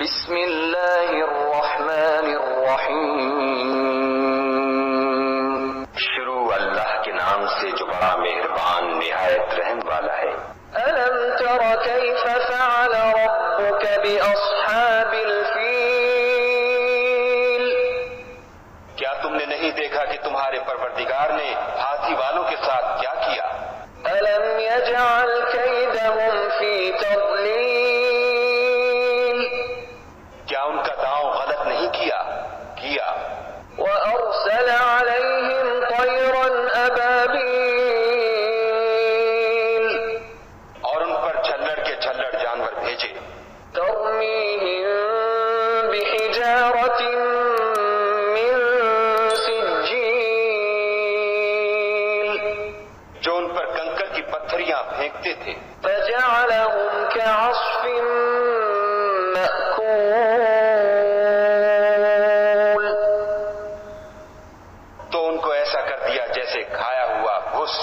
بسم اللہ الرحمن الرحیم، شروع اللہ کے نام سے جو بڑا مہربان نہایت رحم والا ہے۔ الم تر کیف فعل ربک باصحاب الفیل، کیا تم نے نہیں دیکھا کہ تمہارے پروردگار نے ہاتھی والوں کے ساتھ کیا کیا؟ الم یجعل کیدہم فی تضلیل، کیا ان کا داؤں غلط نہیں کیا؟ وارسل علیہم طیرا ابابیل، اور ان پر جھلڑ کے جھلڑ جانور بھیجے، ترمیہم بحجارۃ من سجیل، جو ان پر کنکر کی پتھریاں پھینکتے تھے، فجعلہم کعصف مأکول، تو ان کو ایسا کر دیا جیسے کھایا ہوا بھس۔